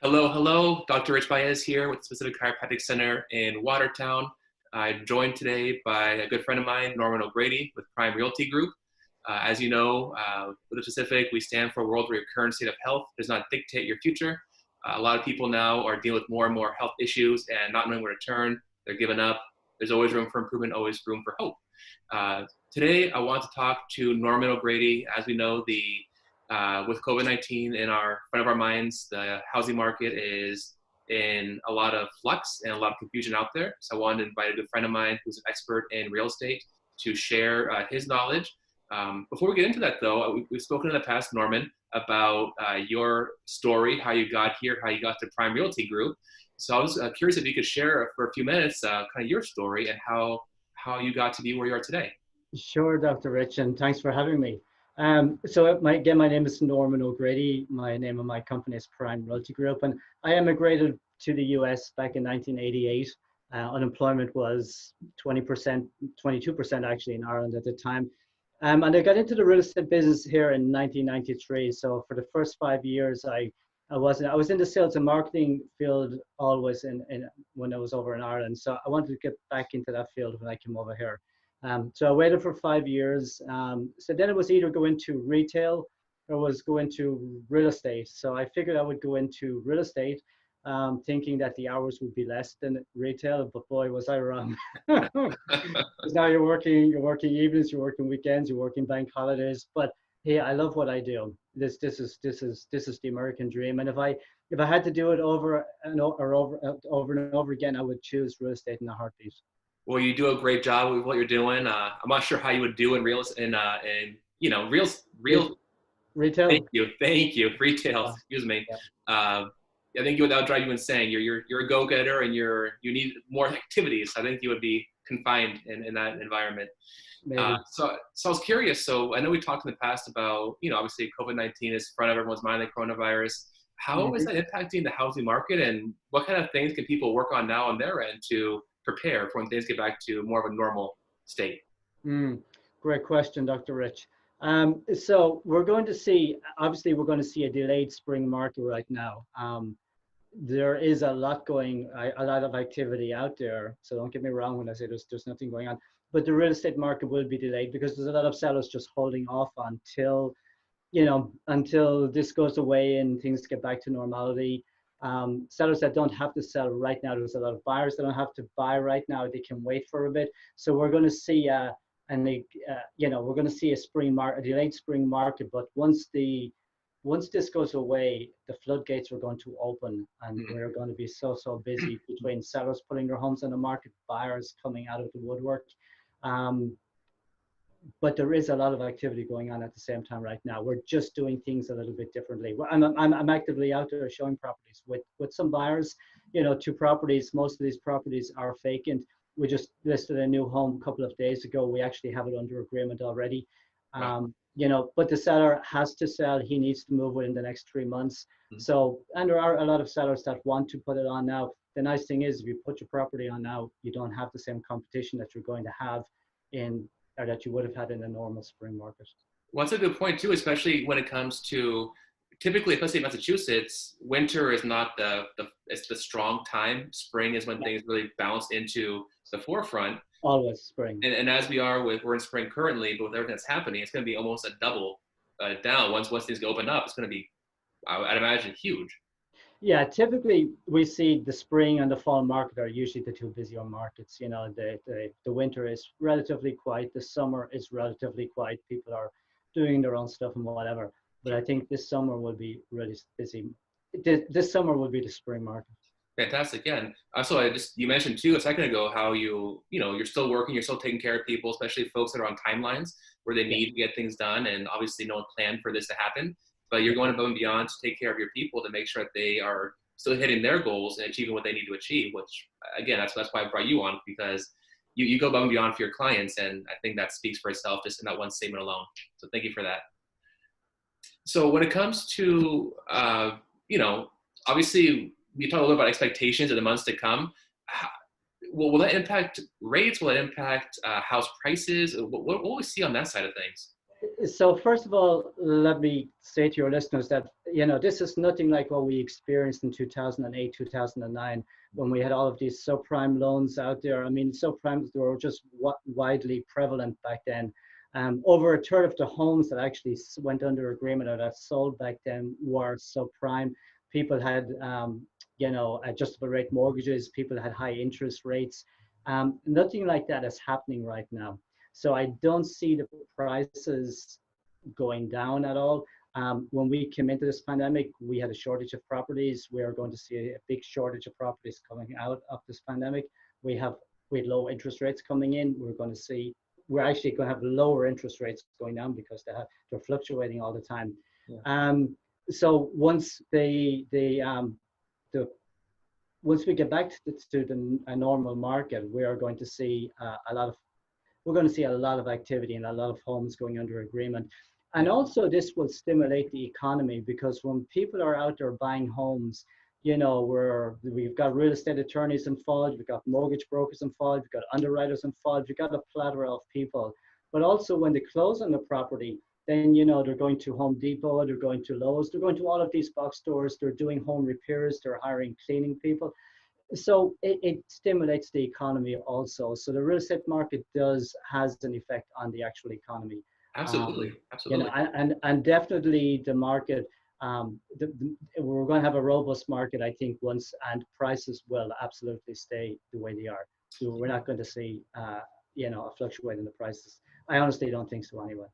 Hello, hello. Dr. Rich Baez here with the Specific Chiropractic Center in Watertown. I'm joined today by a good friend of mine, Norman O'Grady with Prime Realty Group. As you know, with the Specific, we stand for a world where your current state of health does not dictate your future. A lot of people now are dealing with more and more health issues and not knowing where to turn. They're giving up. There's always room for improvement, always room for hope. Today, I want to talk to Norman O'Grady. As we know, with COVID-19 in our front of our minds, the housing market is in a lot of flux and a lot of confusion out there. So I wanted to invite a good friend of mine who's an expert in real estate to share his knowledge. Before we get into that though, we've spoken in the past, Norman, about your story, how you got here, how you got to Prime Realty Group. So I was curious if you could share for a few minutes kind of your story and how you got to be where you are today. Sure, Dr. Rich, and thanks for having me. Again, my name is Norman O'Grady. My name of my company is Prime Realty Group, and I immigrated to the US back in 1988. Unemployment was 20%, 22% actually in Ireland at the time. And I got into the real estate business here in 1993. So for the first 5 years, I was in the sales and marketing field always when I was over in Ireland. So I wanted to get back into that field when I came over here. So I waited for 5 years. So then it was either go into retail or was go into real estate. So I figured I would go into real estate, thinking that the hours would be less than retail, but boy, was I wrong. Because now you're working evenings, you're working weekends, you're working bank holidays. But hey, I love what I do. This is the American dream. And if I had to do it over and over again, I would choose real estate in a heartbeat. Well, you do a great job with what you're doing. I'm not sure how you would do in real retail. Thank you. Retail. Excuse me. Yeah. I think that would drive you insane. You're a go-getter and you need more activities. I think you would be confined in that environment. So I was curious. So I know we talked in the past about obviously COVID-19 is front of everyone's mind, the coronavirus. How is that impacting the housing market, and what kind of things can people work on now on their end to prepare for when things get back to more of a normal state? Great question, Dr. Rich. So we're going to see a delayed spring market right now. There is a lot of activity out there. So don't get me wrong when I say there's nothing going on, but the real estate market will be delayed because there's a lot of sellers just holding off until this goes away and things get back to normality. Sellers that don't have to sell right now. There's a lot of buyers that don't have to buy right now. They can wait for a bit. So we're going to see we're going to see a delayed spring market. But once this goes away, the floodgates are going to open, and we're going to be so busy between sellers putting their homes on the market, buyers coming out of the woodwork. But there is a lot of activity going on at the same time right now. We're just doing things a little bit differently. I'm actively out there showing properties with some buyers, 2 properties. Most of these properties are vacant. We just listed a new home a couple of days ago. We actually have it under agreement already. Wow. But the seller has to sell. He needs to move within the next 3 months. So, and there are a lot of sellers that want to put it on now. The nice thing is if you put your property on now, you don't have the same competition that you're going to have or that you would have had in a normal spring market. Well, that's a good point too, especially when it comes to typically, especially in Massachusetts, winter is not it's the strong time. Spring is when things really bounce into the forefront. Always spring. And as we're in spring currently, but with everything that's happening, it's going to be almost a double down. Once things open up, it's going to be, I'd imagine, huge. Yeah, typically we see the spring and the fall market are usually the 2 busier markets. The winter is relatively quiet. The summer is relatively quiet. People are doing their own stuff and whatever. But I think this summer will be really busy. This summer will be the spring market. Fantastic. Yeah. And also, you mentioned too a second ago how you're still working, you're still taking care of people, especially folks that are on timelines where they need to get things done, and obviously no one planned for this to happen. But you're going above and beyond to take care of your people to make sure that they are still hitting their goals and achieving what they need to achieve, which again, that's why I brought you on, because you go above and beyond for your clients. And I think that speaks for itself just in that one statement alone. So thank you for that. So when it comes to, obviously we talk a little about expectations in the months to come. Will that impact rates? Will it impact house prices? What will we see on that side of things? So first of all, let me say to your listeners that, this is nothing like what we experienced in 2008, 2009, when we had all of these subprime loans out there. I mean, subprimes were just widely prevalent back then. Over a third of the homes that actually went under agreement or that sold back then were subprime. People had, adjustable rate mortgages. People had high interest rates. Nothing like that is happening right now. So I don't see the prices going down at all. When we came into this pandemic, we had a shortage of properties. We are going to see a big shortage of properties coming out of this pandemic. We had low interest rates coming in. We're actually going to have lower interest rates going down because they're fluctuating all the time. Yeah. So once once we get back to a normal market, we are going to see we're going to see a lot of activity and a lot of homes going under agreement. And also this will stimulate the economy, because when people are out there buying homes, we've got real estate attorneys involved, we've got mortgage brokers involved, we've got underwriters involved, we've got a plethora of people. But also when they close on the property, then, they're going to Home Depot, they're going to Lowe's, they're going to all of these box stores, they're doing home repairs, they're hiring cleaning people. So it stimulates the economy also. So the real estate market has an effect on the actual economy. Absolutely, absolutely. And definitely the market, we're going to have a robust market, I think, and prices will absolutely stay the way they are. So we're not going to see, a fluctuate in the prices. I honestly don't think so anyway.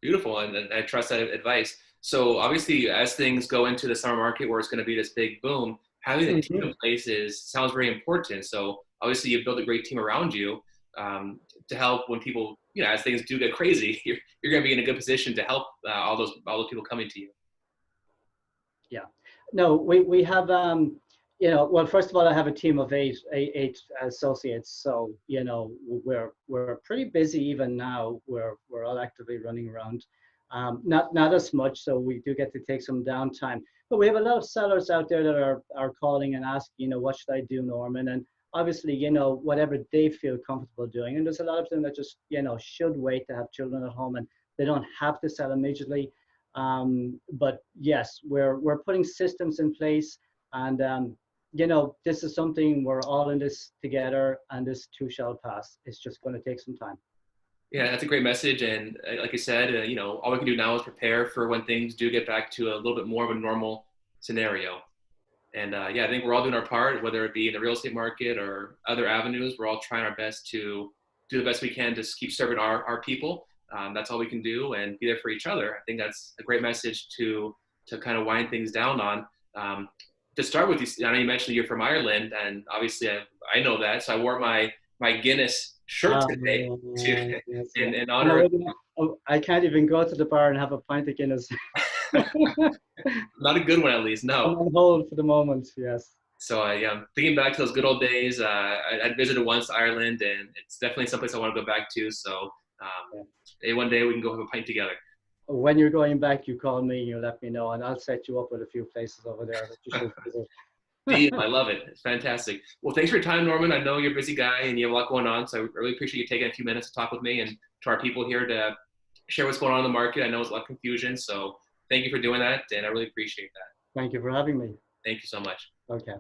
Beautiful, and I trust that advice. So obviously, as things go into the summer market where it's going to be this big boom, having a team in place sounds very important. So obviously you build a great team around you to help when people, as things do get crazy, you're going to be in a good position to help all those people coming to you. Yeah, no, we have, well, first of all, I have a team of eight associates. So, we're pretty busy even now. We're all actively running around. Not as much, so we do get to take some downtime. But we have a lot of sellers out there that are calling and asking, what should I do, Norman? And obviously, whatever they feel comfortable doing. And there's a lot of them that just, should wait to have children at home and they don't have to sell immediately. But yes, we're putting systems in place, and this is something we're all in this together, and this too shall pass. It's just going to take some time. Yeah, that's a great message. And like I said, all we can do now is prepare for when things do get back to a little bit more of a normal scenario. And I think we're all doing our part, whether it be in the real estate market or other avenues. We're all trying our best to do the best we can to keep serving our people. That's all we can do, and be there for each other. I think that's a great message to kind of wind things down on. To start with, I know you mentioned you're from Ireland, and obviously I know that. So I wore my Guinness shirt today in honor of... I can't even go to the bar and have a pint of Guinness. Not a good one, at least. No. I'm on hold for the moment. Yes. So I'm thinking back to those good old days. I visited once Ireland, and it's definitely someplace I want to go back to. So one day we can go have a pint together. When you're going back, you call me and you let me know, and I'll set you up with a few places over there that you should visit. Deal. I love it. It's fantastic. Well, thanks for your time, Norman. I know you're a busy guy and you have a lot going on, so I really appreciate you taking a few minutes to talk with me and to our people here to share what's going on in the market. I know it's a lot of confusion, so thank you for doing that, and I really appreciate that. Thank you for having me. Thank you so much. Okay.